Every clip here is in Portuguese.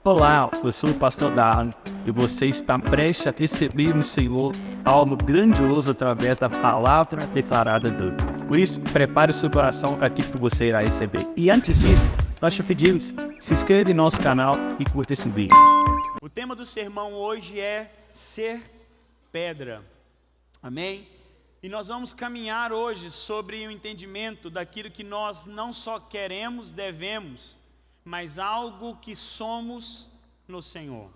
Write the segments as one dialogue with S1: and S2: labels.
S1: Olá, eu sou o pastor Darlan e você está prestes a receber no Senhor algo grandioso através da palavra declarada dele. Por isso, prepare o seu coração para aquilo que você irá receber. E antes disso, nós te pedimos, se inscreva em nosso canal e curta esse vídeo.
S2: O tema do sermão hoje é ser pedra. Amém? E nós vamos caminhar hoje sobre o entendimento daquilo que nós não só queremos, devemos, mas algo que somos no Senhor.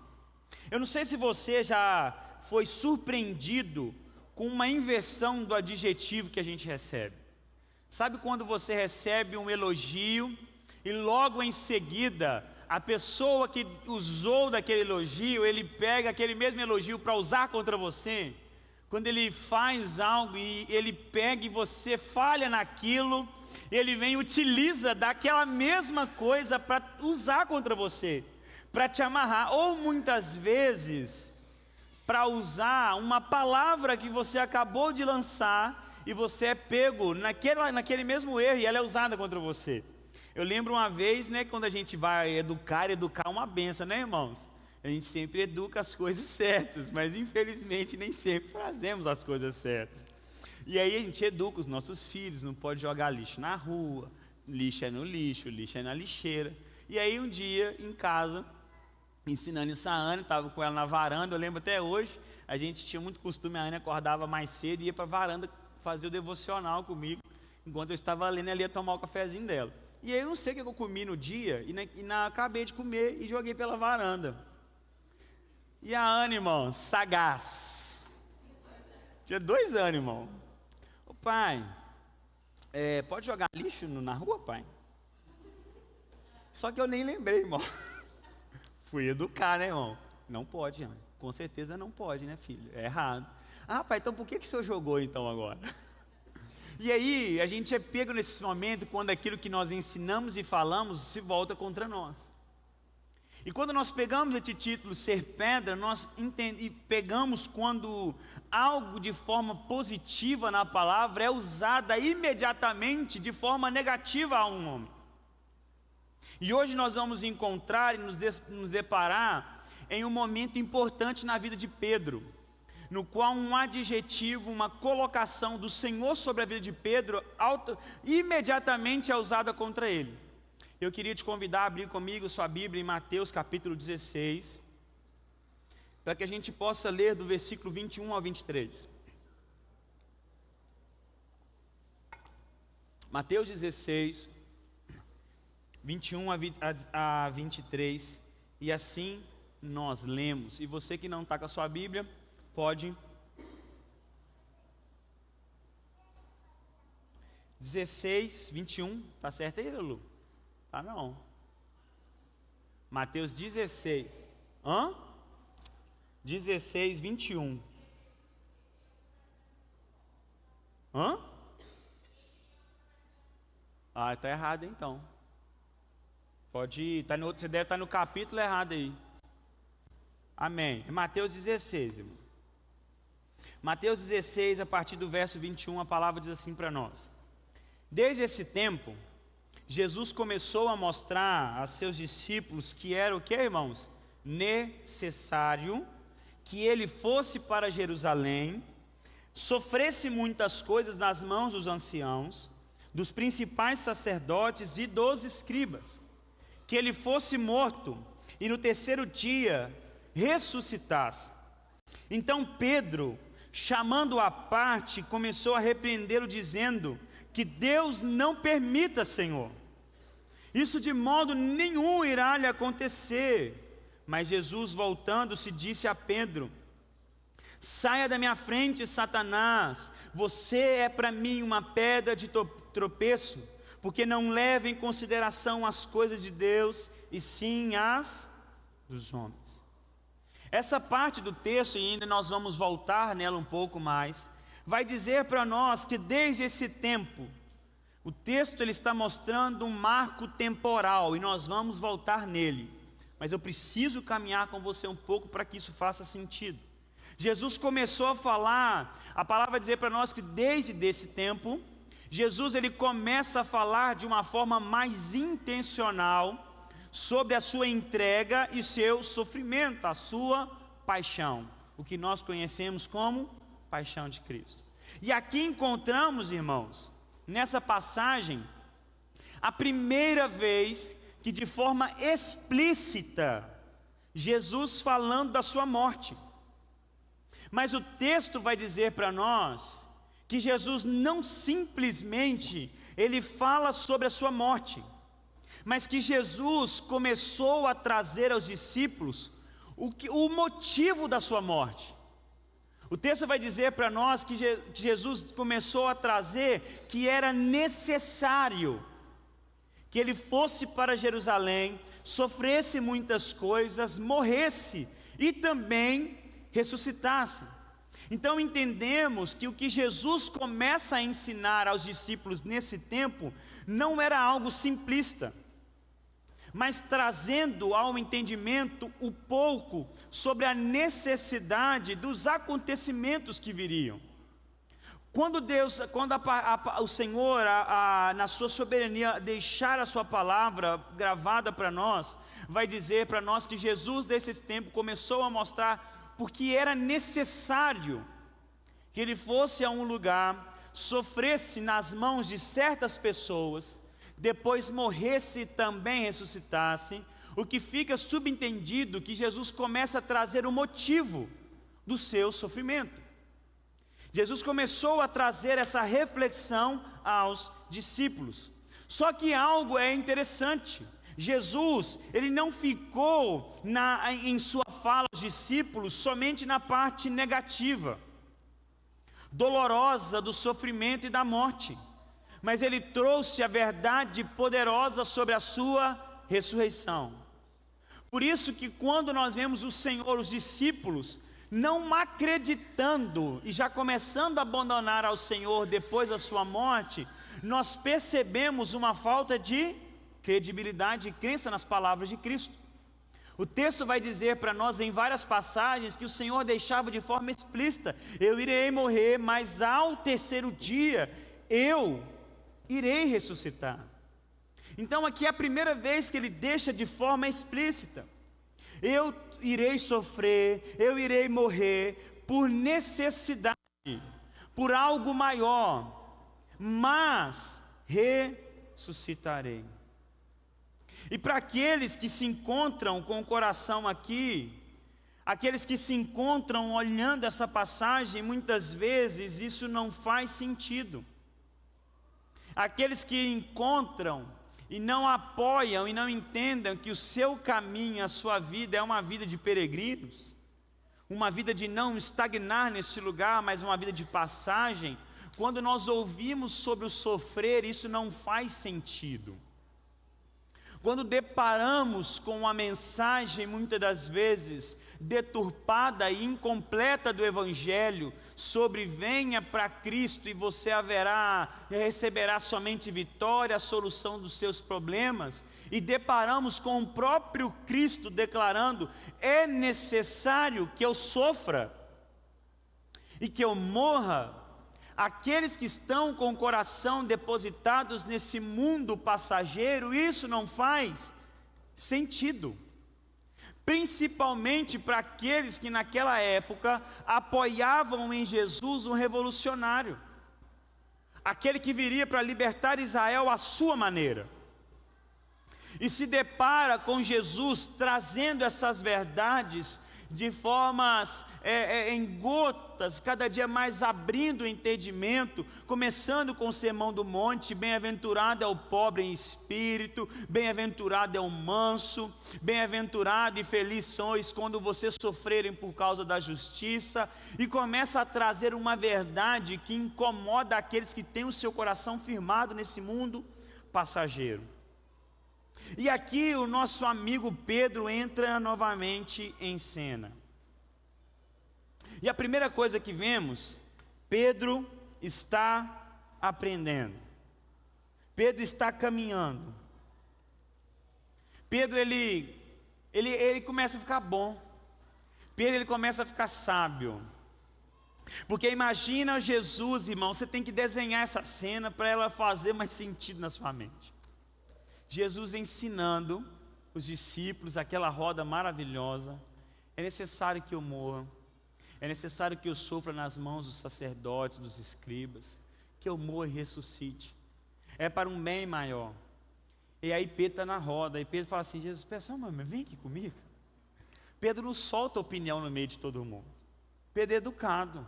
S2: Eu não sei se você já foi surpreendido com uma inversão do adjetivo que a gente recebe. Sabe quando você recebe um elogio e logo em seguida a pessoa que usou daquele elogio, ele pega aquele mesmo elogio para usar contra você? Quando ele faz algo e ele pega e você falha naquilo, ele vem e utiliza daquela mesma coisa para usar contra você, para te amarrar, ou muitas vezes para usar uma palavra que você acabou de lançar e você é pego naquele mesmo erro e ela é usada contra você. Eu lembro uma vez, quando a gente vai educar é uma benção, irmãos? A gente sempre educa as coisas certas, mas infelizmente nem sempre fazemos as coisas certas. E aí a gente educa os nossos filhos, não pode jogar lixo na rua, lixo é no lixo, lixo é na lixeira. E aí um dia em casa, ensinando isso a Ana, estava com ela na varanda, eu lembro até hoje, a gente tinha muito costume, a Ana acordava mais cedo e ia para a varanda fazer o devocional comigo, enquanto eu estava lendo, ela ia tomar o cafezinho dela. E aí eu não sei o que eu comi no dia, acabei de comer e joguei pela varanda. E a Ana, irmão, sagaz, tinha 2 anos, irmão. Ô pai, pode jogar lixo na rua, pai? Só que eu nem lembrei, irmão. Fui educar, irmão? Não pode, Ana. Com certeza não pode, filho? É errado. Ah, pai, então por que o senhor jogou então agora? E aí, a gente é pego nesse momento quando aquilo que nós ensinamos e falamos se volta contra nós. E quando nós pegamos esse título, ser pedra, nós pegamos quando algo de forma positiva na palavra é usada imediatamente de forma negativa a um homem. E hoje nós vamos encontrar e nos deparar em um momento importante na vida de Pedro, no qual um adjetivo, uma colocação do Senhor sobre a vida de Pedro, imediatamente é usada contra ele. Eu queria te convidar a abrir comigo sua Bíblia em Mateus capítulo 16, para que a gente possa ler do versículo 21 ao 23. Mateus 16, 21 a 23, e assim nós lemos. E você que não está com a sua Bíblia, pode. 16, 21, tá certo aí, Lulu? Tá não. Mateus 16. 16, 21. Ah, tá errado então. Pode ir, você deve estar no capítulo errado aí. Amém. Mateus 16, irmão. Mateus 16, a partir do verso 21, a palavra diz assim para nós: Desde esse tempo, Jesus começou a mostrar a seus discípulos que era o que, irmãos? Necessário que ele fosse para Jerusalém, sofresse muitas coisas nas mãos dos anciãos, dos principais sacerdotes e dos escribas, que ele fosse morto e no terceiro dia ressuscitasse. Então Pedro, chamando-o à parte, começou a repreendê-lo, dizendo: que Deus não permita, Senhor, isso de modo nenhum irá lhe acontecer. Mas Jesus, voltando-se, disse a Pedro: saia da minha frente, Satanás, você é para mim uma pedra de tropeço, porque não leva em consideração as coisas de Deus, e sim as dos homens. Essa parte do texto, e ainda nós vamos voltar nela um pouco mais, vai dizer para nós que desde esse tempo, o texto ele está mostrando um marco temporal, e nós vamos voltar nele, mas eu preciso caminhar com você um pouco para que isso faça sentido. Jesus começou a falar, a palavra vai dizer para nós que desde esse tempo, Jesus ele começa a falar de uma forma mais intencional sobre a sua entrega e seu sofrimento, a sua paixão, o que nós conhecemos como paixão de Cristo. E aqui encontramos, irmãos, nessa passagem, a primeira vez que de forma explícita, Jesus falando da sua morte. Mas o texto vai dizer para nós que Jesus não simplesmente ele fala sobre a sua morte, mas que Jesus começou a trazer aos discípulos o motivo da sua morte. O texto vai dizer para nós que Jesus começou a trazer que era necessário que ele fosse para Jerusalém, sofresse muitas coisas, morresse e também ressuscitasse. Então entendemos que o que Jesus começa a ensinar aos discípulos nesse tempo não era algo simplista, mas trazendo ao entendimento o pouco sobre a necessidade dos acontecimentos que viriam. Quando o Senhor, na sua soberania, deixar a sua palavra gravada para nós, vai dizer para nós que Jesus desse tempo começou a mostrar porque era necessário que ele fosse a um lugar, sofresse nas mãos de certas pessoas, depois morresse e também ressuscitasse, o que fica subentendido que Jesus começa a trazer o motivo do seu sofrimento. Jesus começou a trazer essa reflexão aos discípulos. Só que algo é interessante. Jesus, ele não ficou em sua fala aos discípulos somente na parte negativa, dolorosa do sofrimento e da morte, mas ele trouxe a verdade poderosa sobre a sua ressurreição. Por isso que quando nós vemos o Senhor, os discípulos, não acreditando e já começando a abandonar ao Senhor depois da sua morte, nós percebemos uma falta de credibilidade e crença nas palavras de Cristo. O texto vai dizer para nós em várias passagens que o Senhor deixava de forma explícita: eu irei morrer, mas ao terceiro dia eu irei ressuscitar. Então aqui é a primeira vez que ele deixa de forma explícita: eu irei sofrer, eu irei morrer por necessidade, por algo maior, mas ressuscitarei. E para aqueles que se encontram com o coração aqui, aqueles que se encontram olhando essa passagem, muitas vezes isso não faz sentido. Aqueles que encontram e não apoiam e não entendam que o seu caminho, a sua vida é uma vida de peregrinos, uma vida de não estagnar nesse lugar, mas uma vida de passagem. Quando nós ouvimos sobre o sofrer, isso não faz sentido. Quando deparamos com uma mensagem, muitas das vezes, deturpada e incompleta do Evangelho, sobre venha para Cristo e você receberá somente vitória, a solução dos seus problemas, e deparamos com o próprio Cristo declarando: é necessário que eu sofra e que eu morra. Aqueles que estão com o coração depositados nesse mundo passageiro, isso não faz sentido. Principalmente para aqueles que naquela época apoiavam em Jesus um revolucionário, aquele que viria para libertar Israel à sua maneira. E se depara com Jesus trazendo essas verdades de formas em gotas, cada dia mais abrindo o entendimento, começando com o Sermão do Monte: bem-aventurado é o pobre em espírito, bem-aventurado é o manso, bem-aventurado e feliz sois quando vocês sofrerem por causa da justiça, e começa a trazer uma verdade que incomoda aqueles que têm o seu coração firmado nesse mundo passageiro. E aqui o nosso amigo Pedro entra novamente em cena. E a primeira coisa que vemos, Pedro está aprendendo. Pedro está caminhando. Pedro ele começa a ficar bom. Pedro ele começa a ficar sábio. Porque imagina Jesus, irmão, você tem que desenhar essa cena para ela fazer mais sentido na sua mente. Jesus ensinando os discípulos, aquela roda maravilhosa. É necessário que eu morra, é necessário que eu sofra nas mãos dos sacerdotes, dos escribas, que eu morra e ressuscite. É para um bem maior. E aí Pedro está na roda, e Pedro fala assim: Jesus, pessoal, mas vem aqui comigo. Pedro não solta opinião no meio de todo mundo. Pedro é educado,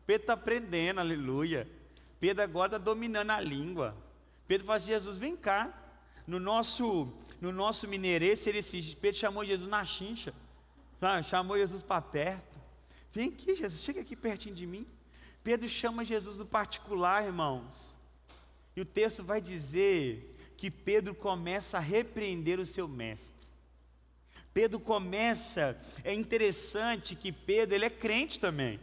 S2: Pedro está aprendendo, aleluia. Pedro agora está dominando a língua. Pedro fala assim: Jesus, vem cá. No nosso mineirês, Pedro chamou Jesus na chincha, sabe? Chamou Jesus para perto. Vem aqui, Jesus, chega aqui pertinho de mim. Pedro chama Jesus no particular, irmãos. E o texto vai dizer que Pedro começa a repreender o seu mestre. Pedro começa, é interessante que Pedro, ele é crente também.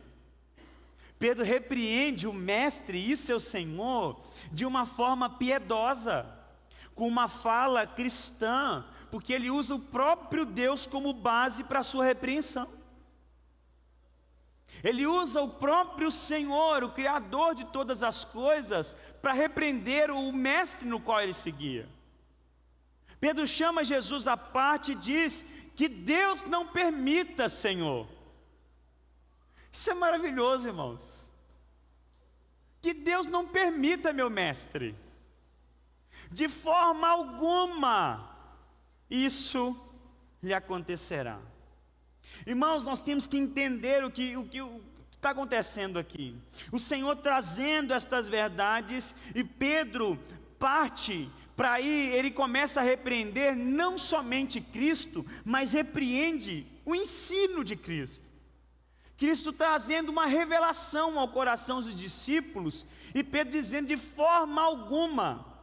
S2: Pedro repreende o mestre e seu Senhor de uma forma piedosa, com uma fala cristã, porque ele usa o próprio Deus como base para a sua repreensão. Ele usa o próprio Senhor, o Criador de todas as coisas, para repreender o mestre no qual ele seguia. Pedro chama Jesus à parte e diz que Deus não permita, Senhor. Isso é maravilhoso, irmãos. Que Deus não permita, meu mestre. De forma alguma isso lhe acontecerá. Irmãos, nós temos que entender o que está acontecendo aqui. O Senhor trazendo estas verdades, e Pedro parte para ir, ele começa a repreender não somente Cristo, mas repreende o ensino de Cristo. Cristo trazendo uma revelação ao coração dos discípulos, e Pedro dizendo: de forma alguma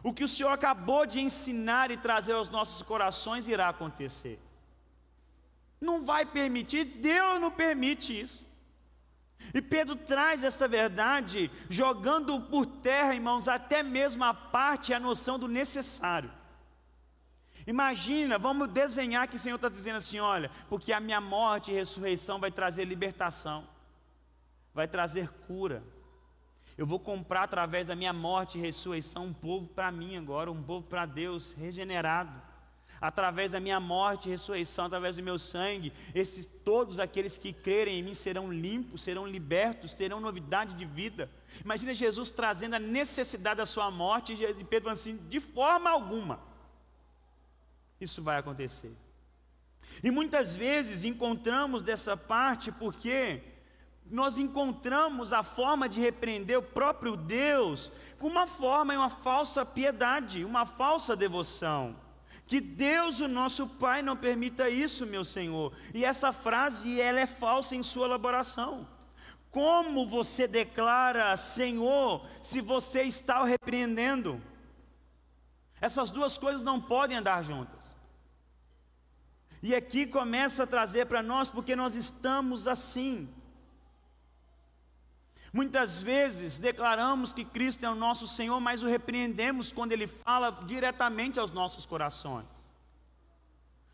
S2: o que o Senhor acabou de ensinar e trazer aos nossos corações irá acontecer. Não vai permitir, Deus não permite isso. E Pedro traz essa verdade, jogando por terra, irmãos, até mesmo a parte, a noção do necessário. Imagina, vamos desenhar que o Senhor está dizendo assim: olha, porque a minha morte e ressurreição vai trazer libertação, vai trazer cura. Eu vou comprar através da minha morte e ressurreição um povo para mim agora, um povo para Deus, regenerado. Através da minha morte e ressurreição, através do meu sangue, todos aqueles que crerem em mim serão limpos, serão libertos, terão novidade de vida. Imagina Jesus trazendo a necessidade da sua morte, e Pedro falando assim: de forma alguma isso vai acontecer. E muitas vezes encontramos dessa parte porque nós encontramos a forma de repreender o próprio Deus com uma forma e uma falsa piedade, uma falsa devoção. Que Deus, o nosso Pai, não permita isso, meu Senhor. E essa frase, ela é falsa em sua elaboração. Como você declara Senhor, se você está o repreendendo? Essas duas coisas não podem andar juntas. E aqui começa a trazer para nós, porque nós estamos assim. Muitas vezes declaramos que Cristo é o nosso Senhor, mas o repreendemos quando Ele fala diretamente aos nossos corações.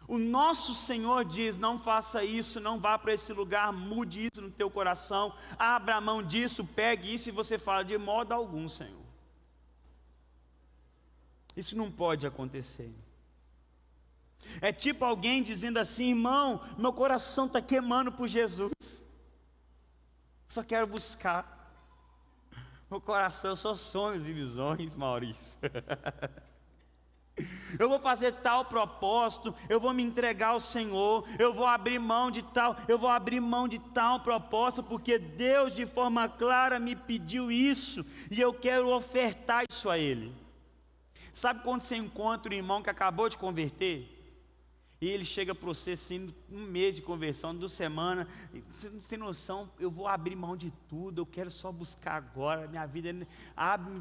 S2: O nosso Senhor diz: não faça isso, não vá para esse lugar, mude isso no teu coração, abra a mão disso, pegue isso, e você fala: de modo algum, Senhor. Isso não pode acontecer. É tipo alguém dizendo assim: irmão, meu coração está queimando por Jesus, só quero buscar. Meu coração só sonhos e visões, Maurício. Eu vou fazer tal propósito, eu vou me entregar ao Senhor, eu vou abrir mão de tal propósito, porque Deus de forma clara me pediu isso, e eu quero ofertar isso a Ele. Sabe quando você encontra um irmão que acabou de converter? E ele chega para você assim, um mês de conversão, 2 semanas, você não tem noção: eu vou abrir mão de tudo, eu quero só buscar agora, minha vida,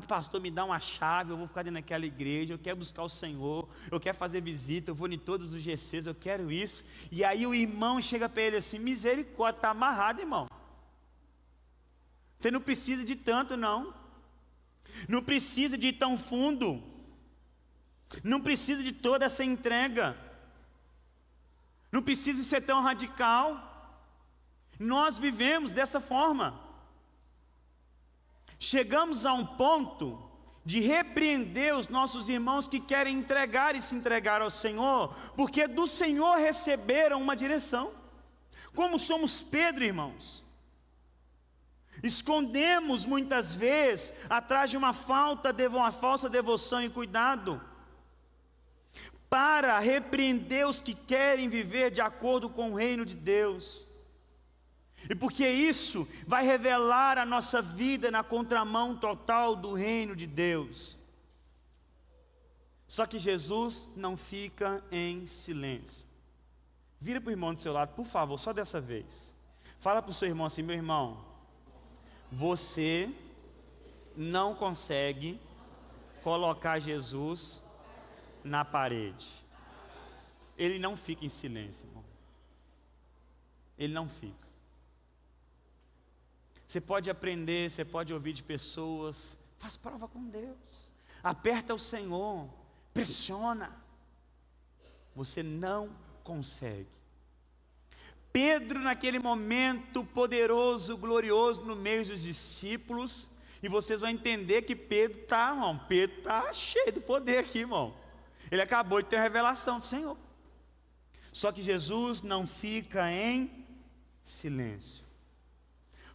S2: pastor, me dá uma chave, eu vou ficar dentro daquela igreja, eu quero buscar o Senhor, eu quero fazer visita, eu vou em todos os GCs, eu quero isso. E aí o irmão chega para ele assim: misericórdia, está amarrado, irmão. Você não precisa de tanto, não. Não precisa de ir tão fundo. Não precisa de toda essa entrega. Não precisa ser tão radical. Nós vivemos dessa forma. Chegamos a um ponto de repreender os nossos irmãos que querem entregar e se entregar ao Senhor, porque do Senhor receberam uma direção. Como somos Pedro, irmãos? Escondemos muitas vezes atrás de uma falsa devoção e cuidado, para repreender os que querem viver de acordo com o reino de Deus. E porque isso vai revelar a nossa vida na contramão total do reino de Deus. Só que Jesus não fica em silêncio. Vira para o irmão do seu lado, por favor, só dessa vez. Fala para o seu irmão assim: meu irmão, você não consegue colocar Jesus na parede. Ele não fica em silêncio, irmão. Ele não fica. Você pode aprender, você pode ouvir de pessoas, faz prova com Deus, aperta o Senhor, pressiona. Você não consegue. Pedro, naquele momento poderoso, glorioso, no meio dos discípulos, e vocês vão entender que Pedro está cheio do poder aqui, irmão. Ele acabou de ter a revelação do Senhor. Só que Jesus não fica em silêncio,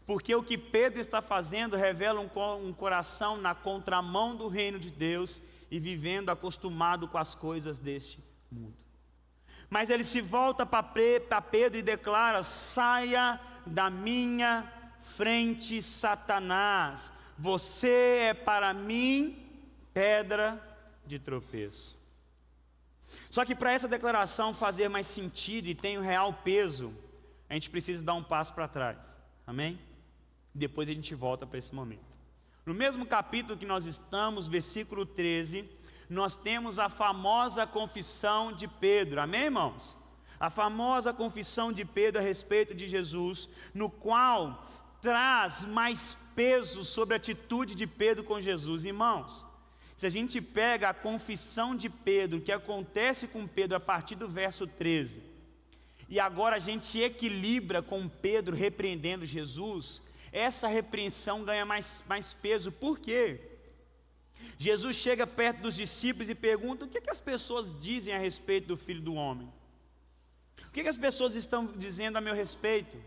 S2: porque o que Pedro está fazendo revela um coração na contramão do reino de Deus e vivendo acostumado com as coisas deste mundo. Mas ele se volta para Pedro e declara: saia da minha frente, Satanás, você é para mim pedra de tropeço. Só que para essa declaração fazer mais sentido e ter um real peso, a gente precisa dar um passo para trás, amém? Depois a gente volta para esse momento. No mesmo capítulo que nós estamos, versículo 13, nós temos a famosa confissão de Pedro, amém, irmãos? A famosa confissão de Pedro a respeito de Jesus, no qual traz mais peso sobre a atitude de Pedro com Jesus. Irmãos, se a gente pega a confissão de Pedro, que acontece com Pedro a partir do verso 13, e agora a gente equilibra com Pedro repreendendo Jesus, essa repreensão ganha mais peso. Por quê? Jesus chega perto dos discípulos e pergunta: o que as pessoas dizem a respeito do Filho do Homem? O que as pessoas estão dizendo a meu respeito?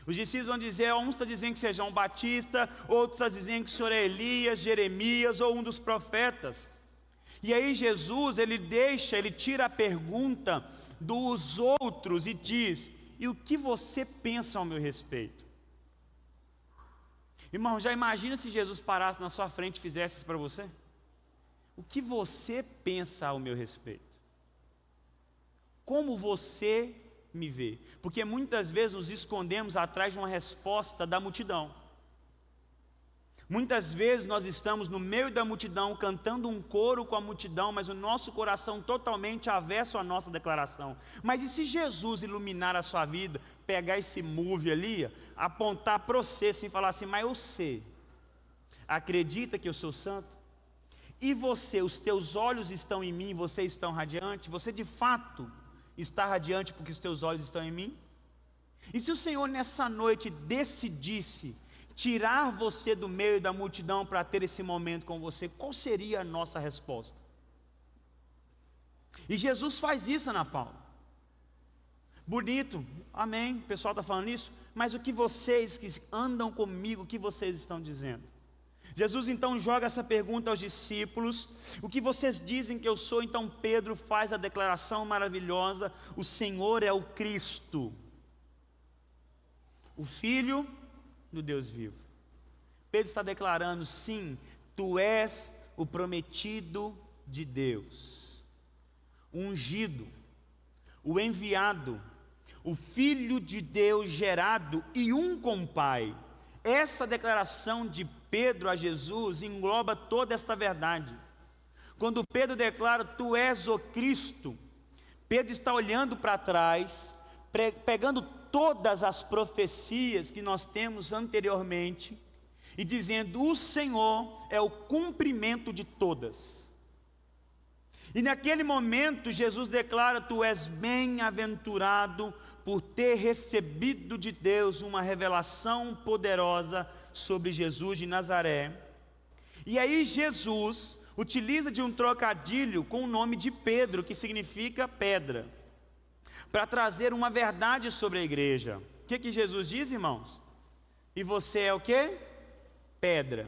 S2: Os discípulos vão dizer: uns estão dizendo que seja João Batista, outros estão dizendo que o Senhor é Elias, Jeremias ou um dos profetas. E aí Jesus, ele tira a pergunta dos outros e diz: e o que você pensa ao meu respeito? Irmão, já imagina se Jesus parasse na sua frente e fizesse isso para você? O que você pensa ao meu respeito? Como você me vê? Porque muitas vezes nos escondemos atrás de uma resposta da multidão. Muitas vezes nós estamos no meio da multidão, cantando um coro com a multidão, mas o nosso coração totalmente avesso à nossa declaração. Mas e se Jesus iluminar a sua vida, pegar esse move ali, apontar para você e falar assim: mas você acredita que eu sou santo? E você, os teus olhos estão em mim, você está radiante? Você de fato está radiante porque os teus olhos estão em mim? E se o Senhor nessa noite decidisse tirar você do meio da multidão para ter esse momento com você, qual seria a nossa resposta? E Jesus faz isso, Ana Paula. Bonito, amém, o pessoal está falando isso, mas o que vocês que andam comigo, o que vocês estão dizendo? Jesus então joga essa pergunta aos discípulos: o que vocês dizem que eu sou? Então Pedro faz a declaração maravilhosa: o Senhor é o Cristo, o Filho do Deus vivo. Pedro está declarando: sim, tu és o prometido de Deus, o ungido, o enviado, o Filho de Deus gerado e um com o Pai. Essa declaração de Pedro a Jesus engloba toda esta verdade. Quando Pedro declara: tu és o Cristo, Pedro está olhando para trás, pegando todas as profecias que nós temos anteriormente e dizendo: o Senhor é o cumprimento de todas. E naquele momento Jesus declara: tu és bem-aventurado por ter recebido de Deus uma revelação poderosa sobre Jesus de Nazaré. E aí Jesus utiliza de um trocadilho com o nome de Pedro, que significa pedra, para trazer uma verdade sobre a igreja. O que Jesus diz, irmãos? E você é o quê? Pedra.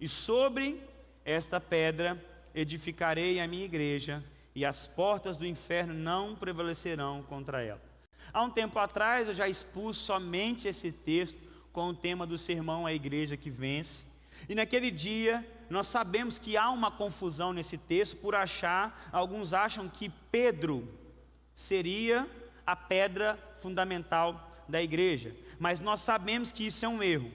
S2: E sobre esta pedra edificarei a minha igreja, e as portas do inferno não prevalecerão contra ela. Há um tempo atrás eu já expus somente esse texto com o tema do sermão A Igreja que Vence. E naquele dia nós sabemos que há uma confusão nesse texto por alguns acham que Pedro seria a pedra fundamental da igreja, mas nós sabemos que isso é um erro.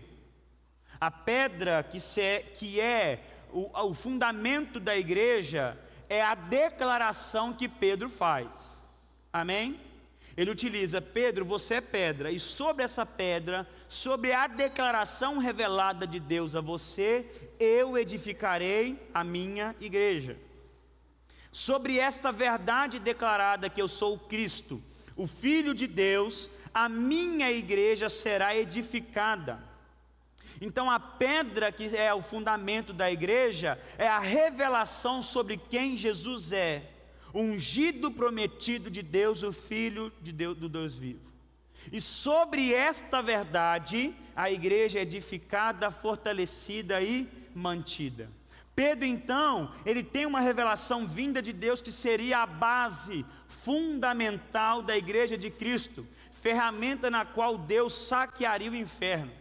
S2: A pedra que é o fundamento da igreja é a declaração que Pedro faz. Amém? Ele utiliza: Pedro, você é pedra, e sobre essa pedra, sobre a declaração revelada de Deus a você, eu edificarei a minha igreja. Sobre esta verdade declarada que eu sou o Cristo, o Filho de Deus, a minha igreja será edificada. Então a pedra que é o fundamento da igreja é a revelação sobre quem Jesus é, o ungido prometido de Deus, o Filho de Deus, do Deus vivo. E sobre esta verdade a igreja é edificada, fortalecida e mantida. Pedro então, ele tem uma revelação vinda de Deus que seria a base fundamental da igreja de Cristo, ferramenta na qual Deus saquearia o inferno.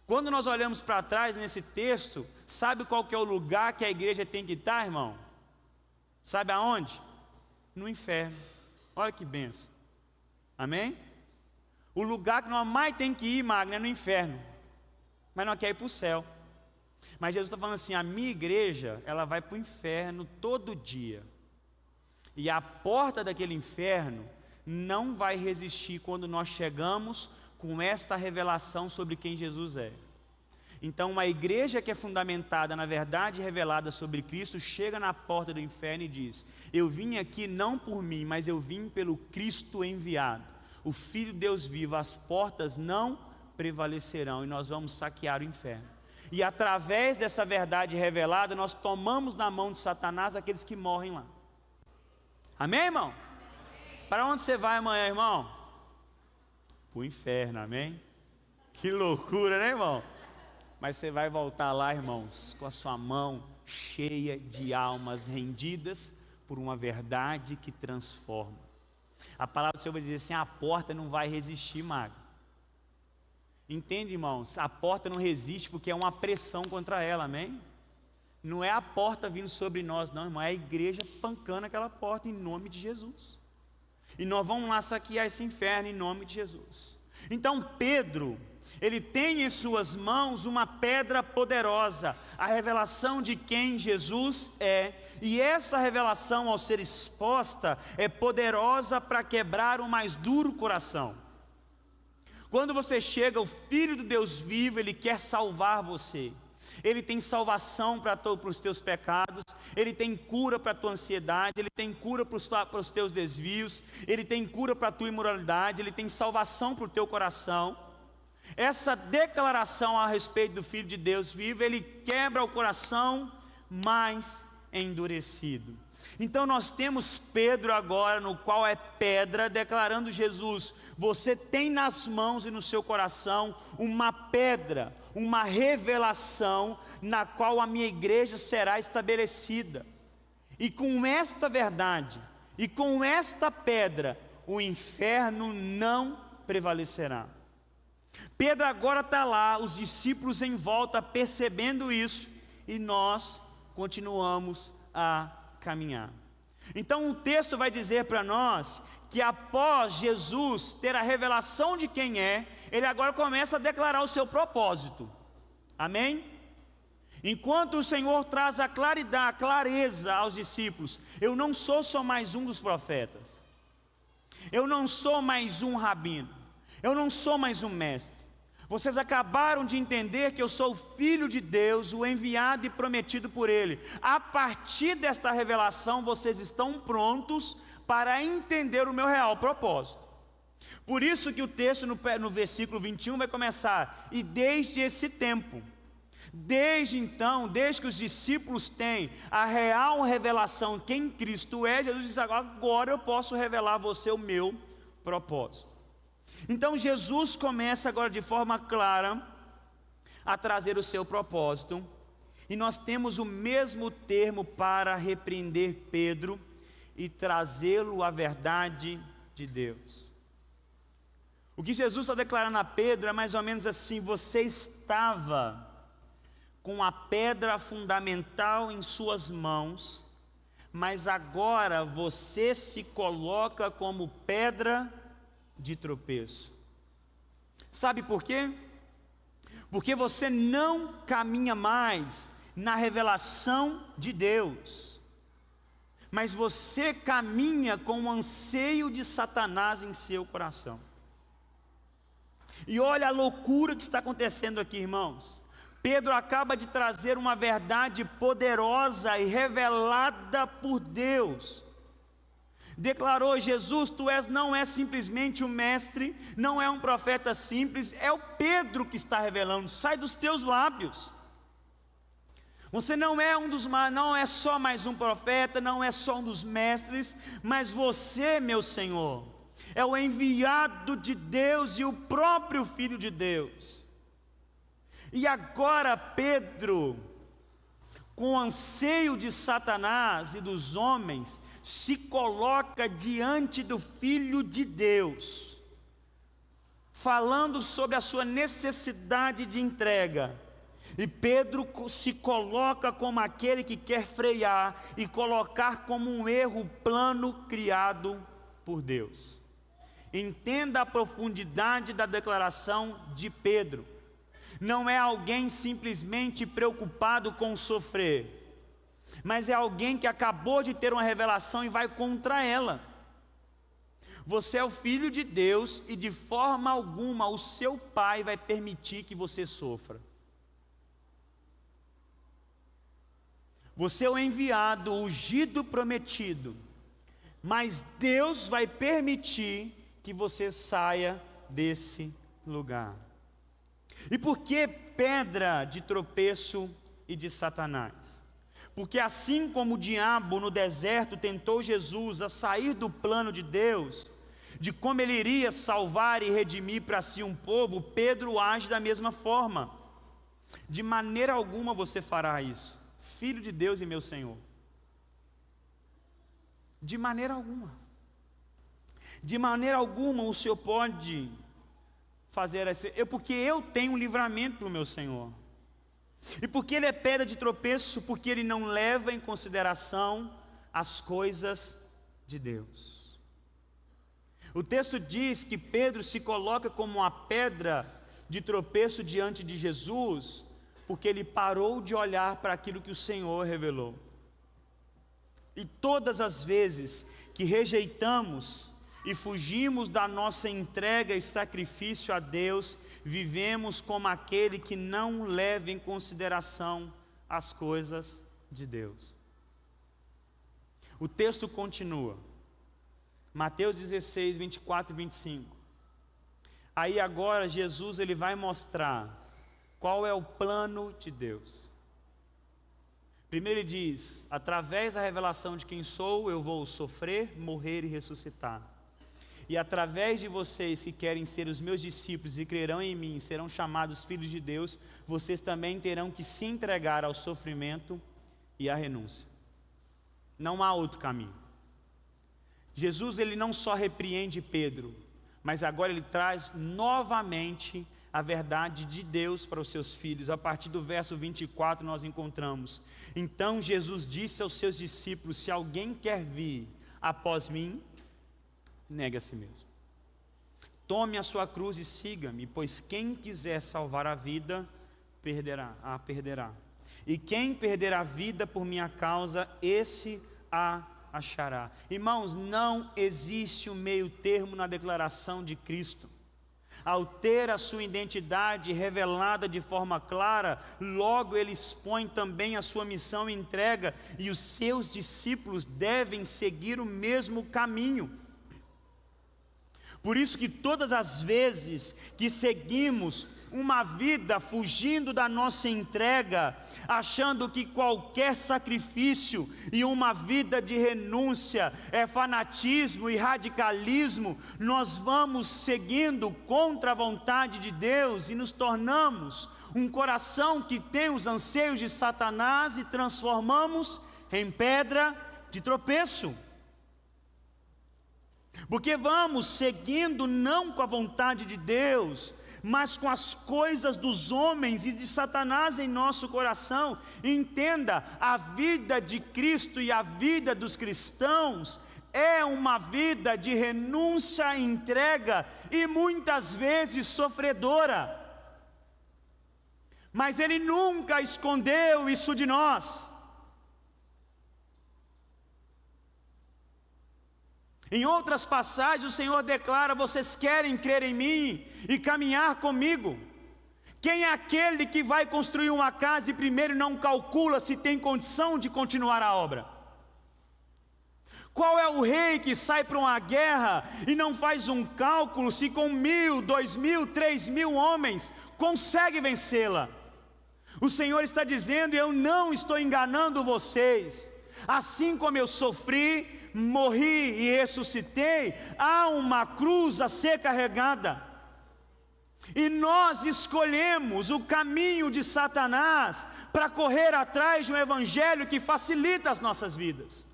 S2: Quando nós olhamos para trás nesse texto, sabe qual que é o lugar que a igreja tem que estar, irmão? Sabe aonde? No inferno. Olha que benção. Amém? O lugar que nós mais tem que ir, Magno, é no inferno. Mas nós queremos ir para o céu. Mas Jesus está falando assim: a minha igreja, ela vai para o inferno todo dia. E a porta daquele inferno não vai resistir quando nós chegamos com essa revelação sobre quem Jesus é. Então uma igreja que é fundamentada na verdade revelada sobre Cristo, chega na porta do inferno e diz: eu vim aqui não por mim, mas eu vim pelo Cristo enviado, o Filho de Deus vivo, as portas não prevalecerão, e nós vamos saquear o inferno. E através dessa verdade revelada, nós tomamos na mão de Satanás aqueles que morrem lá. Amém, irmão? Para onde você vai amanhã, irmão? Para o inferno, amém? Que loucura, né, irmão? Mas você vai voltar lá, irmãos, com a sua mão cheia de almas rendidas por uma verdade que transforma. A palavra do Senhor vai dizer assim: a porta não vai resistir, mago. Entende, irmãos? A porta não resiste porque é uma pressão contra ela, amém? Não é a porta vindo sobre nós, não, irmão. É a igreja pancando aquela porta em nome de Jesus. E nós vamos lá saquear esse inferno em nome de Jesus. Então Pedro, ele tem em suas mãos uma pedra poderosa, a revelação de quem Jesus é. E essa revelação, ao ser exposta, é poderosa para quebrar o mais duro coração. Quando você chega, o Filho do Deus vivo, Ele quer salvar você. Ele tem salvação para os teus pecados, Ele tem cura para a tua ansiedade, Ele tem cura para os teus desvios, Ele tem cura para a tua imoralidade, Ele tem salvação para o teu coração. Essa declaração a respeito do Filho de Deus vivo, Ele quebra o coração mais endurecido. Então nós temos Pedro agora, no qual é pedra, declarando Jesus: você tem nas mãos e no seu coração uma pedra, uma revelação na qual a minha igreja será estabelecida. E com esta verdade, e com esta pedra, o inferno não prevalecerá. Pedro agora está lá, os discípulos em volta percebendo isso, e nós continuamos a caminhar. Então o texto vai dizer para nós que após Jesus ter a revelação de quem é, ele agora começa a declarar o seu propósito. Amém? Enquanto o Senhor traz a claridade, a clareza aos discípulos: eu não sou só mais um dos profetas, eu não sou mais um rabino, eu não sou mais um mestre. Vocês acabaram de entender que eu sou o Filho de Deus, o enviado e prometido por Ele. A partir desta revelação, vocês estão prontos para entender o meu real propósito. Por isso que o texto no versículo 21 vai começar: e desde esse tempo, Desde então, desde que os discípulos têm a real revelação de quem Cristo é, Jesus diz: agora eu posso revelar a você o meu propósito. Então Jesus começa agora de forma clara a trazer o seu propósito, e nós temos o mesmo termo para repreender Pedro e trazê-lo à verdade de Deus. O que Jesus está declarando a Pedro é mais ou menos assim: você estava com a pedra fundamental em suas mãos, mas agora você se coloca como pedra de tropeço. Sabe por quê? Porque você não caminha mais na revelação de Deus, mas você caminha com o anseio de Satanás em seu coração. E olha a loucura que está acontecendo aqui, irmãos. Pedro acaba de trazer uma verdade poderosa e revelada por Deus. Declarou: Jesus, não é simplesmente um mestre, não é um profeta simples, é o Pedro que está revelando, sai dos teus lábios. Você não é só mais um profeta, não é só um dos mestres, mas você, meu Senhor, é o enviado de Deus e o próprio Filho de Deus. E agora Pedro, com o anseio de Satanás e dos homens, se coloca diante do Filho de Deus, falando sobre a sua necessidade de entrega. E Pedro se coloca como aquele que quer frear e colocar como um erro o plano criado por Deus. Entenda a profundidade da declaração de Pedro. Não é alguém simplesmente preocupado com sofrer, mas é alguém que acabou de ter uma revelação e vai contra ela. Você é o Filho de Deus e de forma alguma o seu Pai vai permitir que você sofra. Você é o enviado, o ungido prometido, mas Deus vai permitir que você saia desse lugar. E por que pedra de tropeço e de Satanás? Porque assim como o diabo no deserto tentou Jesus a sair do plano de Deus, de como ele iria salvar e redimir para si um povo, Pedro age da mesma forma. De maneira alguma você fará isso, Filho de Deus e meu Senhor. De maneira alguma. De maneira alguma o Senhor pode fazer assim, porque eu tenho um livramento para o meu Senhor. E porque ele é pedra de tropeço, porque ele não leva em consideração as coisas de Deus. O texto diz que Pedro se coloca como uma pedra de tropeço diante de Jesus, porque ele parou de olhar para aquilo que o Senhor revelou. E todas as vezes que rejeitamos e fugimos da nossa entrega e sacrifício a Deus, vivemos como aquele que não leva em consideração as coisas de Deus. O texto continua, Mateus 16, 24 e 25. Aí agora Jesus ele vai mostrar qual é o plano de Deus. Primeiro ele diz: através da revelação de quem sou, eu vou sofrer, morrer e ressuscitar. E através de vocês que querem ser os meus discípulos e crerão em mim, serão chamados filhos de Deus, vocês também terão que se entregar ao sofrimento e à renúncia. Não há outro caminho. Jesus ele não só repreende Pedro, mas agora ele traz novamente a verdade de Deus para os seus filhos. A partir do verso 24 nós encontramos: então Jesus disse aos seus discípulos: se alguém quer vir após mim, negue a si mesmo. Tome a sua cruz e siga-me, pois quem quiser salvar a vida, perderá. E quem perder a vida por minha causa, esse a achará. Irmãos, não existe um meio termo na declaração de Cristo. Ao ter a sua identidade revelada de forma clara, logo ele expõe também a sua missão e entrega, e os seus discípulos devem seguir o mesmo caminho. Por isso que todas as vezes que seguimos uma vida fugindo da nossa entrega, achando que qualquer sacrifício e uma vida de renúncia é fanatismo e radicalismo, nós vamos seguindo contra a vontade de Deus e nos tornamos um coração que tem os anseios de Satanás e transformamos em pedra de tropeço. Porque vamos seguindo não com a vontade de Deus, mas com as coisas dos homens e de Satanás em nosso coração. Entenda, a vida de Cristo e a vida dos cristãos é uma vida de renúncia, entrega e muitas vezes sofredora. Mas Ele nunca escondeu isso de nós. Em outras passagens o Senhor declara: vocês querem crer em mim e caminhar comigo? Quem é aquele que vai construir uma casa e primeiro não calcula se tem condição de continuar a obra? Qual é o rei que sai para uma guerra e não faz um cálculo se com 1.000, 2.000, 3.000 homens consegue vencê-la? O Senhor está dizendo: eu não estou enganando vocês. Assim como eu sofri, morri e ressuscitei, há uma cruz a ser carregada. E nós escolhemos o caminho de Satanás para correr atrás de um evangelho que facilita as nossas vidas.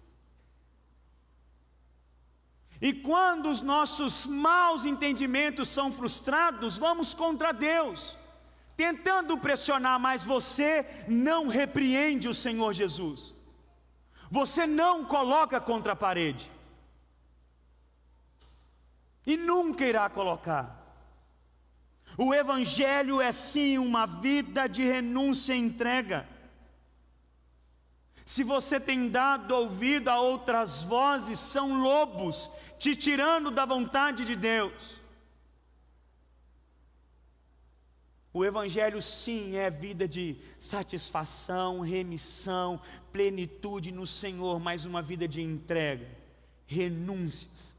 S2: E quando os nossos maus entendimentos são frustrados, vamos contra Deus, tentando pressionar, mas você não repreende o Senhor Jesus. Você não coloca contra a parede. E nunca irá colocar. O Evangelho é sim uma vida de renúncia e entrega. Se você tem dado ouvido a outras vozes, são lobos te tirando da vontade de Deus. O Evangelho sim é vida de satisfação, remissão, plenitude no Senhor, mas uma vida de entrega, renúncias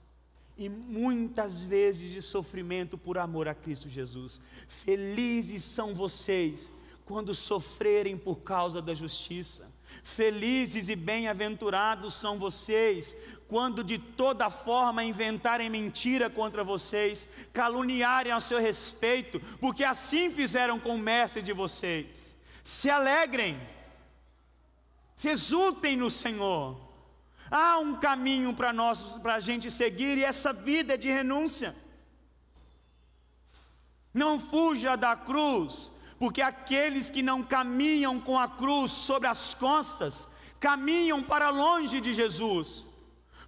S2: e muitas vezes de sofrimento por amor a Cristo Jesus. Felizes são vocês quando sofrerem por causa da justiça. Felizes e bem-aventurados são vocês quando de toda forma inventarem mentira contra vocês, caluniarem a seu respeito, porque assim fizeram com o mestre de vocês. Se alegrem, se exultem no Senhor. Há um caminho para nós, para a gente seguir, e essa vida é de renúncia. Não fuja da cruz, porque aqueles que não caminham com a cruz sobre as costas, caminham para longe de Jesus.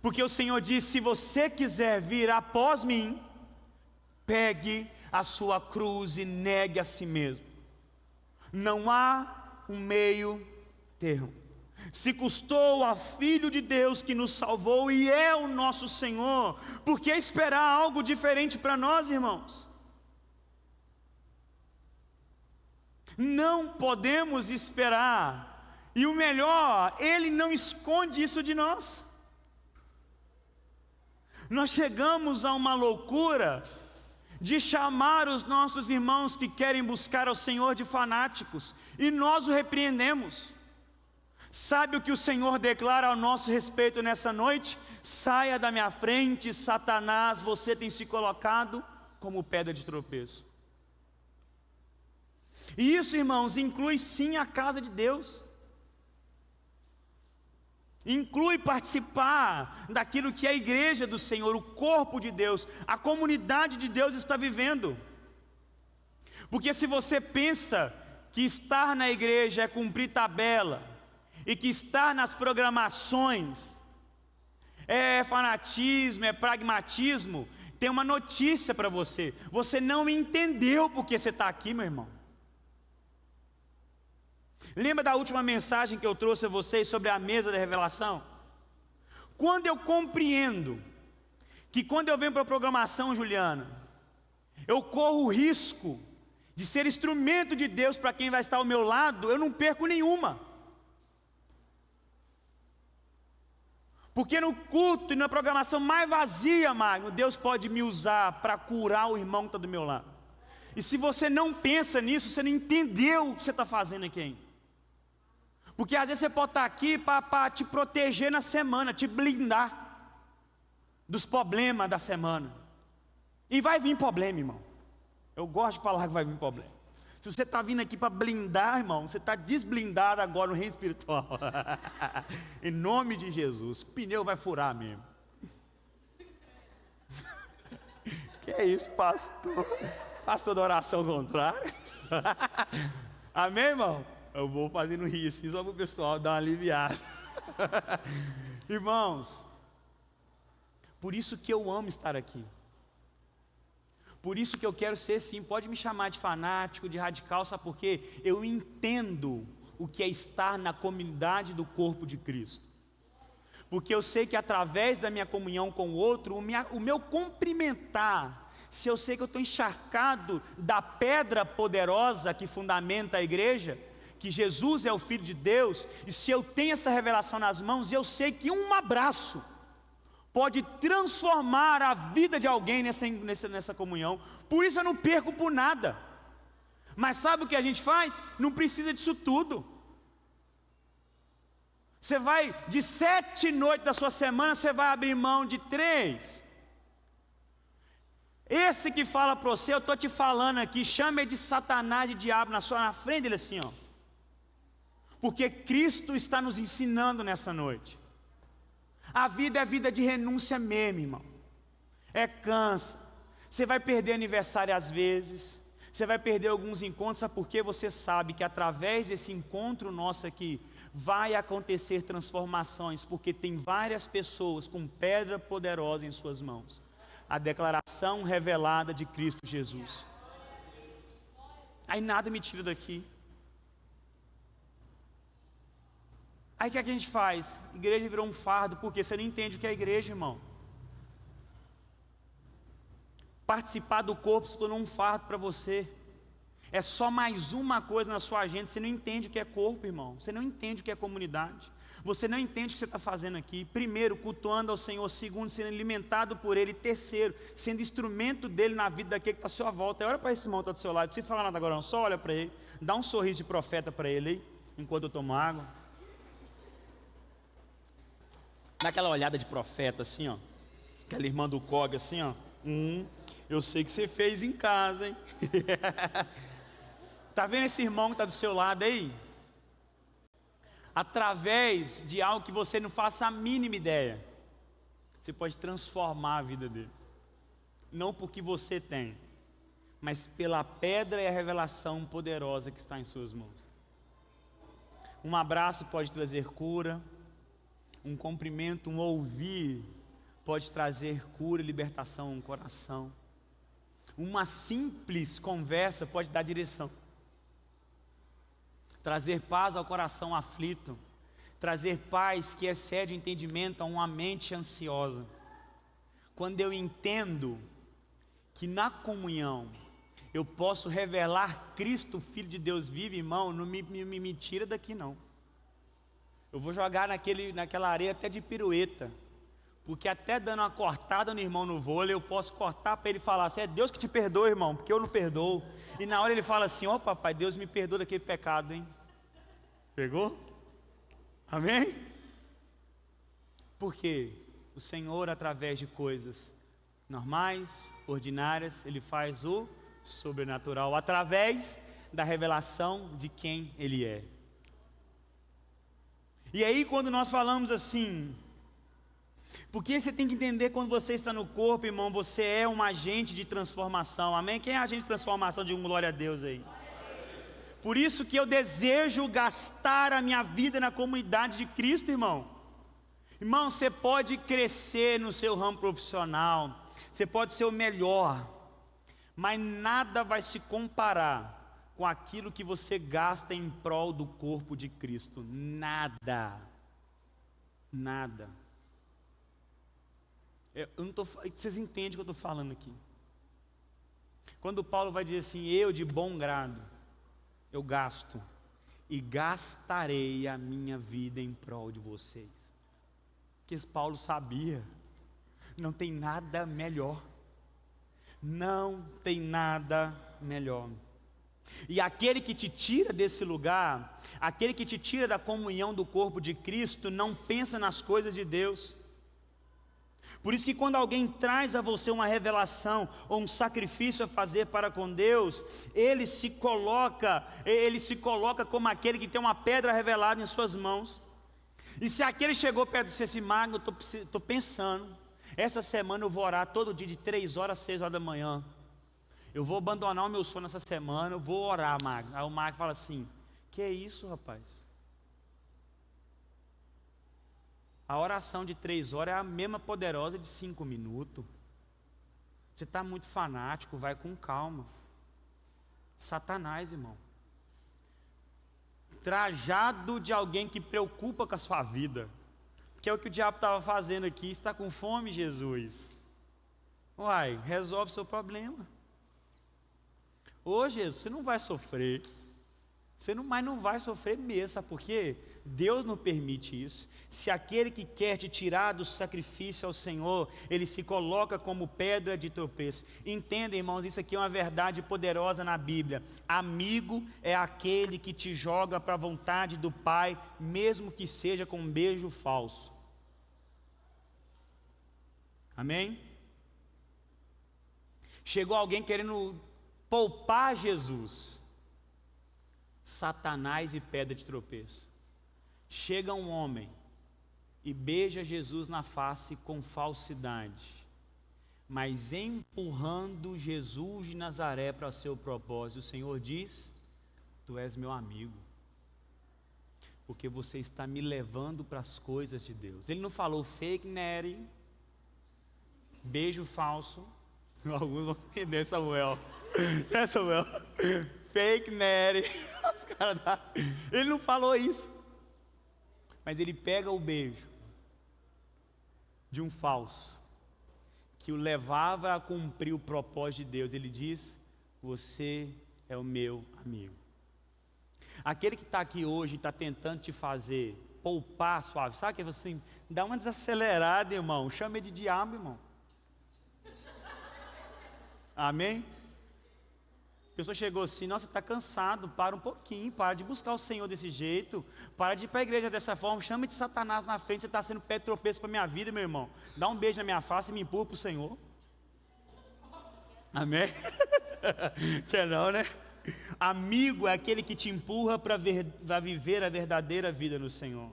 S2: Porque o Senhor diz: se você quiser vir após mim, pegue a sua cruz e negue a si mesmo. Não há um meio termo. Se custou a Filho de Deus que nos salvou e é o nosso Senhor, por que esperar algo diferente para nós, irmãos? Não podemos esperar. E o melhor, Ele não esconde isso de nós. Nós chegamos a uma loucura de chamar os nossos irmãos que querem buscar ao Senhor de fanáticos, e nós o repreendemos. Sabe o que o Senhor declara ao nosso respeito nessa noite? Saia da minha frente, Satanás, você tem se colocado como pedra de tropeço. E isso, irmãos, inclui sim a casa de Deus. Inclui participar daquilo que a igreja do Senhor, o corpo de Deus, a comunidade de Deus está vivendo. Porque se você pensa que estar na igreja é cumprir tabela, e que estar nas programações é fanatismo, é pragmatismo, tem uma notícia para você: você não entendeu porque você está aqui, meu irmão. Lembra da última mensagem que eu trouxe a vocês sobre a mesa da revelação? Quando eu compreendo que quando eu venho para a programação, Juliana, eu corro o risco de ser instrumento de Deus para quem vai estar ao meu lado, eu não perco nenhuma. Porque no culto e na programação mais vazia, Magno, Deus pode me usar para curar o irmão que está do meu lado. E se você não pensa nisso, você não entendeu o que você está fazendo aqui ainda. Porque às vezes você pode estar aqui para te proteger na semana, te blindar dos problemas da semana. E vai vir problema, irmão. Eu gosto de falar que vai vir problema. Se você está vindo aqui para blindar, irmão, você está desblindado agora no reino espiritual. Em nome de Jesus. O pneu vai furar mesmo. Que é isso, pastor? Pastor da oração contrária? Amém, irmão? Eu vou fazendo rir assim, só para o pessoal dar uma aliviada. Irmãos, por isso que eu amo estar aqui. Por isso que eu quero ser, sim, pode me chamar de fanático, de radical, sabe por quê? Eu entendo o que é estar na comunidade do corpo de Cristo. Porque eu sei que através da minha comunhão com o outro, o meu cumprimentar, se eu sei que eu estou encharcado da pedra poderosa que fundamenta a igreja, que Jesus é o Filho de Deus, e se eu tenho essa revelação nas mãos, eu sei que um abraço pode transformar a vida de alguém nessa comunhão. Por isso eu não perco por nada. Mas sabe o que a gente faz? Não precisa disso tudo. Você vai, de 7 noites da sua semana, você vai abrir mão de 3. Esse que fala para você, eu estou te falando aqui, chama ele de Satanás, de diabo, na frente dele assim, ó. Porque Cristo está nos ensinando nessa noite. A vida é vida de renúncia mesmo, irmão. É cansa. Você vai perder aniversário às vezes. Você vai perder alguns encontros, sabe por quê? Você sabe que através desse encontro nosso aqui vai acontecer transformações, porque tem várias pessoas com pedra poderosa em suas mãos. A declaração revelada de Cristo Jesus. Aí nada me tira daqui. Aí o que a gente faz? A igreja virou um fardo, porque você não entende o que é a igreja, irmão. Participar do corpo se tornou um fardo para você. É só mais uma coisa na sua agenda. Você não entende o que é corpo, irmão. Você não entende o que é comunidade. Você não entende o que você está fazendo aqui. Primeiro, cultuando ao Senhor. Segundo, sendo alimentado por Ele. Terceiro, sendo instrumento dEle na vida daquele que está à sua volta. Olha para esse irmão que está do seu lado. Não precisa falar nada agora não. Só olha para ele. Dá um sorriso de profeta para ele aí, enquanto eu tomo água. Dá aquela olhada de profeta assim, ó. Aquela irmã do COG assim, ó. Eu sei que você fez em casa, hein? Tá vendo esse irmão que está do seu lado aí? Através de algo que você não faça a mínima ideia, você pode transformar a vida dele. Não porque você tem, mas pela pedra e a revelação poderosa que está em suas mãos. Um abraço pode trazer cura. Um cumprimento, um ouvir pode trazer cura e libertação no coração. Uma simples conversa pode dar direção. Trazer paz ao coração aflito. Trazer paz que excede o entendimento a uma mente ansiosa. Quando eu entendo que na comunhão eu posso revelar Cristo, Filho de Deus vivo, irmão, não me tira daqui não. Eu vou jogar naquela areia até de pirueta, porque até dando uma cortada no irmão no vôlei, eu posso cortar para ele falar assim, é Deus que te perdoa, irmão, porque eu não perdoo. E na hora ele fala assim, ó papai, Deus me perdoa daquele pecado, hein? Pegou? Amém? Porque o Senhor, através de coisas normais, ordinárias, Ele faz o sobrenatural, através da revelação de quem Ele é. E aí quando nós falamos assim, porque você tem que entender, quando você está no corpo, irmão, você é um agente de transformação, amém? Quem é agente de transformação? Diga glória a Deus aí. Por isso que eu desejo gastar a minha vida na comunidade de Cristo, irmão. Irmão, você pode crescer no seu ramo profissional, você pode ser o melhor, mas nada vai se comparar com aquilo que você gasta em prol do corpo de Cristo. Nada. Nada. Vocês entendem o que eu estou falando aqui? Quando Paulo vai dizer assim, eu de bom grado, eu gasto e gastarei a minha vida em prol de vocês. Porque Paulo sabia, não tem nada melhor. Não tem nada melhor. E aquele que te tira desse lugar, aquele que te tira da comunhão do corpo de Cristo, não pensa nas coisas de Deus. Por isso que quando alguém traz a você uma revelação ou um sacrifício a fazer para com Deus, ele se coloca como aquele que tem uma pedra revelada em suas mãos. E se aquele chegou perto de você assim, Magno, eu estou pensando, essa semana eu vou orar todo dia de 3 horas a 6 horas da manhã. Eu vou abandonar o meu sono essa semana, eu vou orar, Magno. Aí o Magno fala assim, que é isso, rapaz? A oração de 3 horas é a mesma poderosa de 5 minutos. Você está muito fanático, vai com calma. Satanás, irmão. Trajado de alguém que preocupa com a sua vida. Que é o que o diabo estava fazendo aqui. Você está com fome, Jesus? Uai, resolve seu problema. Ô Jesus, você não vai sofrer. Mas não vai sofrer mesmo, sabe por quê? Deus não permite isso. Se aquele que quer te tirar do sacrifício ao Senhor, ele se coloca como pedra de tropeço. Entenda, irmãos, isso aqui é uma verdade poderosa na Bíblia. Amigo é aquele que te joga para a vontade do Pai, mesmo que seja com um beijo falso. Amém? Chegou alguém querendo poupar Jesus. Satanás e pedra de tropeço. Chega um homem e beija Jesus na face com falsidade, mas empurrando Jesus de Nazaré para seu propósito. O Senhor diz: tu és meu amigo, porque você está me levando para as coisas de Deus. Ele não falou fake Nery, beijo falso. Alguns vão entender, Samuel. É, Samuel. Fake Nery. Ele não falou isso, mas ele pega o beijo de um falso que o levava a cumprir o propósito de Deus. Ele diz: você é o meu amigo. Aquele que está aqui hoje está tentando te fazer poupar suave, sabe que você assim, dá uma desacelerada, irmão, chama ele de diabo, irmão. Amém? A pessoa chegou assim, nossa, está cansado, para um pouquinho, para de buscar o Senhor desse jeito, para de ir para a igreja dessa forma, chama de Satanás na frente, você está sendo pé de tropeço para a minha vida, meu irmão. Dá um beijo na minha face e me empurra para o Senhor. Amém? Quer não, né? Amigo é aquele que te empurra para viver a verdadeira vida no Senhor.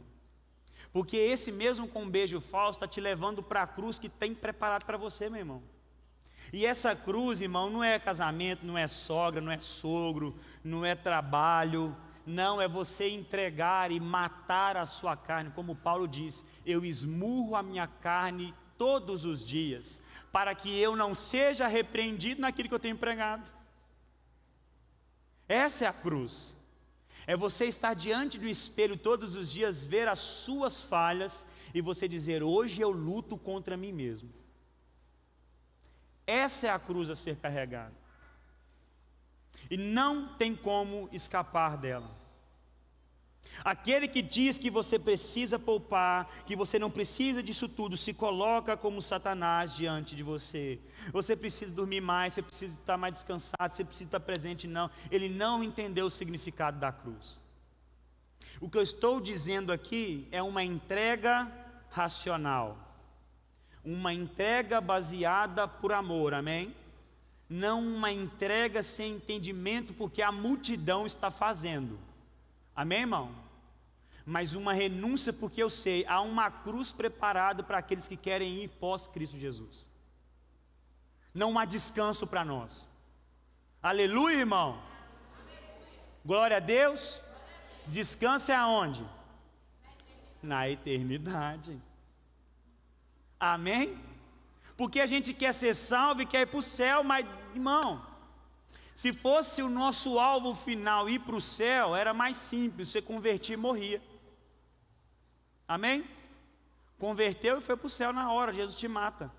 S2: Porque esse mesmo com um beijo falso está te levando para a cruz que tem preparado para você, meu irmão. E essa cruz, irmão, não é casamento, não é sogra, não é sogro, não é trabalho, não, é você entregar e matar a sua carne, como Paulo diz: eu esmurro a minha carne todos os dias, para que eu não seja repreendido naquilo que eu tenho pregado. Essa é a cruz, é você estar diante do espelho todos os dias, ver as suas falhas e você dizer: hoje eu luto contra mim mesmo. Essa é a cruz a ser carregada. E não tem como escapar dela. Aquele que diz que você precisa poupar, que você não precisa disso tudo, se coloca como Satanás diante de você. Você precisa dormir mais, você precisa estar mais descansado, você precisa estar presente. Não, ele não entendeu o significado da cruz. O que eu estou dizendo aqui é uma entrega racional. Uma entrega baseada por amor, amém? Não uma entrega sem entendimento porque a multidão está fazendo, amém, irmão? Mas uma renúncia porque eu sei, há uma cruz preparada para aqueles que querem ir pós Cristo Jesus. Não há descanso para nós. Aleluia, irmão? Glória a Deus. Descanso é aonde? Na eternidade. Amém? Porque a gente quer ser salvo e quer ir para o céu, mas, irmão, se fosse o nosso alvo final ir para o céu, era mais simples, você convertia e morria. Amém? Converteu e foi para o céu na hora, Jesus te mata.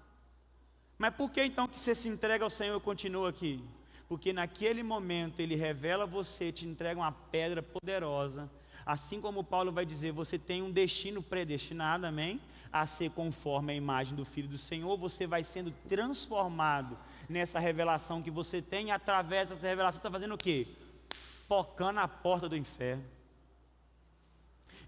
S2: Mas por que então que você se entrega ao Senhor e continua aqui? Porque naquele momento Ele revela a você, te entrega uma pedra poderosa, Assim como Paulo vai dizer, você tem um destino predestinado, amém? A ser conforme a imagem do Filho do Senhor, você vai sendo transformado nessa revelação que você tem, e através dessa revelação está fazendo o quê? Tocando a porta do inferno.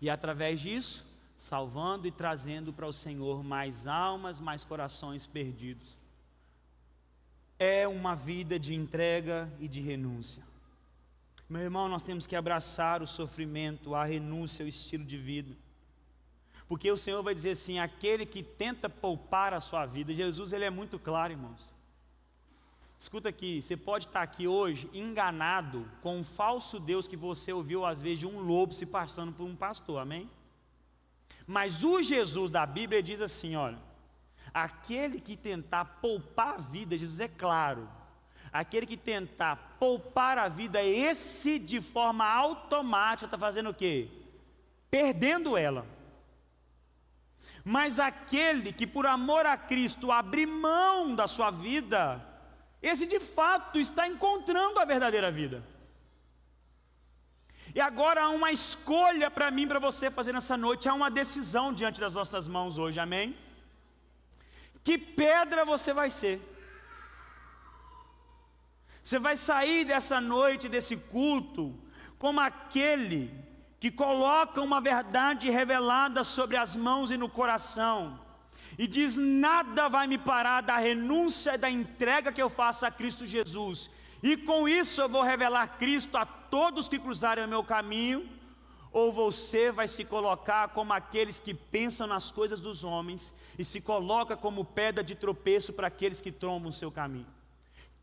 S2: E através disso, salvando e trazendo para o Senhor mais almas, mais corações perdidos. É uma vida de entrega e de renúncia. Meu irmão, nós temos que abraçar o sofrimento, a renúncia, o estilo de vida. Porque o Senhor vai dizer assim, aquele que tenta poupar a sua vida, Jesus ele é muito claro, irmãos. Escuta aqui, você pode estar aqui hoje enganado com um falso Deus que você ouviu às vezes de um lobo se passando por um pastor, amém? Mas o Jesus da Bíblia diz assim, olha, aquele que tentar poupar a vida, Jesus é claro, aquele que tentar poupar a vida, esse de forma automática está fazendo o quê? Perdendo ela. Mas aquele que por amor a Cristo abrir mão da sua vida, esse de fato está encontrando a verdadeira vida. E agora há uma escolha para mim, para você fazer nessa noite, há uma decisão diante das nossas mãos hoje, amém? Que pedra você vai ser? Você vai sair dessa noite, desse culto, como aquele que coloca uma verdade revelada sobre as mãos e no coração, e diz, nada vai me parar da renúncia e da entrega que eu faço a Cristo Jesus, e com isso eu vou revelar Cristo a todos que cruzarem o meu caminho. Ou você vai se colocar como aqueles que pensam nas coisas dos homens, e se coloca como pedra de tropeço para aqueles que trombam o seu caminho.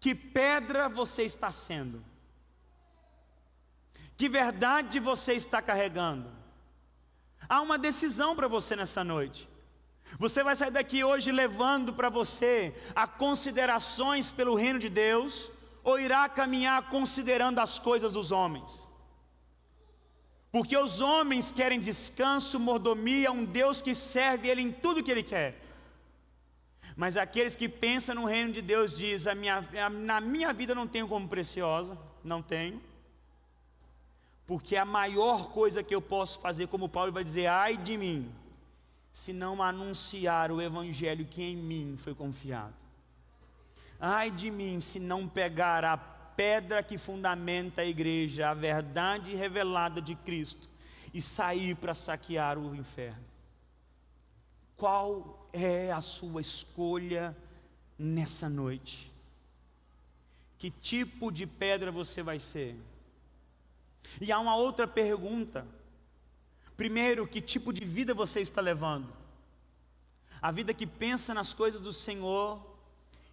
S2: Que pedra você está sendo? Que verdade você está carregando? Há uma decisão para você nessa noite. Você vai sair daqui hoje levando para você a considerações pelo reino de Deus, ou irá caminhar considerando as coisas dos homens? Porque os homens querem descanso, mordomia, um Deus que serve Ele em tudo que Ele quer. Mas aqueles que pensam no reino de Deus diz, na minha vida não tenho como preciosa, não tenho. Porque a maior coisa que eu posso fazer, como Paulo vai dizer, ai de mim, se não anunciar o evangelho que em mim foi confiado. Ai de mim, se não pegar a pedra que fundamenta a igreja, a verdade revelada de Cristo, e sair para saquear o inferno. Qual é a sua escolha nessa noite? Que tipo de pedra você vai ser? E há uma outra pergunta. Primeiro, que tipo de vida você está levando? A vida que pensa nas coisas do Senhor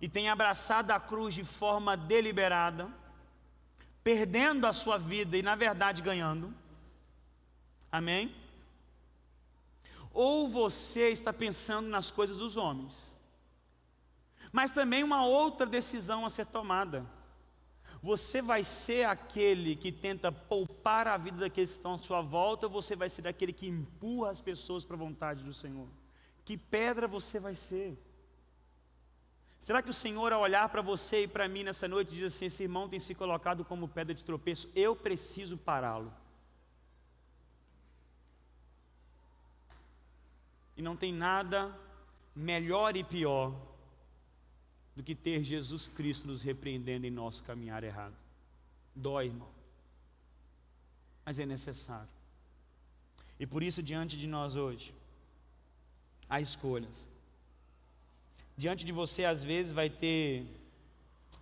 S2: e tem abraçado a cruz de forma deliberada, perdendo a sua vida e na verdade ganhando, amém? Ou você está pensando nas coisas dos homens? Mas também uma outra decisão a ser tomada. Você vai ser aquele que tenta poupar a vida daqueles que estão à sua volta, ou você vai ser daquele que empurra as pessoas para a vontade do Senhor? Que pedra você vai ser? Será que o Senhor, ao olhar para você e para mim nessa noite, diz assim, esse irmão tem se colocado como pedra de tropeço, eu preciso pará-lo? E não tem nada melhor e pior do que ter Jesus Cristo nos repreendendo em nosso caminhar errado. Dói, irmão, mas é necessário. E por isso, diante de nós hoje, há escolhas. Diante de você, às vezes, vai ter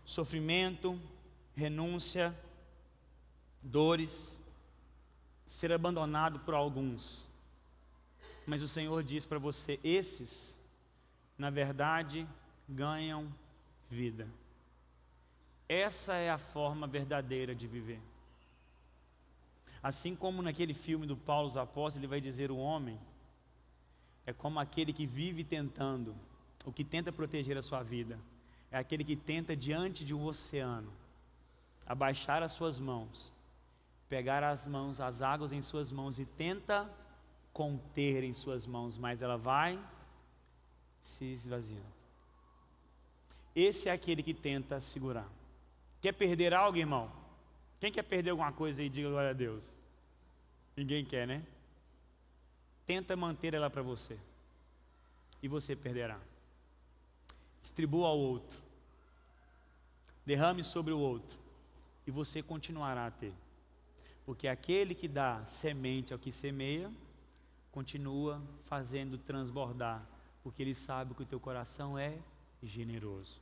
S2: sofrimento, renúncia, dores, ser abandonado por alguns. Mas o Senhor diz para você, esses, na verdade, ganham vida. Essa é a forma verdadeira de viver. Assim como naquele filme do Paulo os Apóstolos, ele vai dizer, o homem é como aquele que vive tentando, o que tenta proteger a sua vida, é aquele que tenta diante de um oceano, abaixar as suas mãos, pegar as águas em suas mãos e tenta conter em suas mãos, mas ela vai se esvaziando. Esse é aquele que tenta segurar. Quer perder algo, irmão? Quem quer perder alguma coisa aí, diga glória a Deus. Ninguém quer, né? Tenta manter ela para você, e você perderá. Distribua ao outro, derrame sobre o outro, e você continuará a ter. Porque aquele que dá semente ao que semeia, continua fazendo transbordar, porque ele sabe que o teu coração é generoso.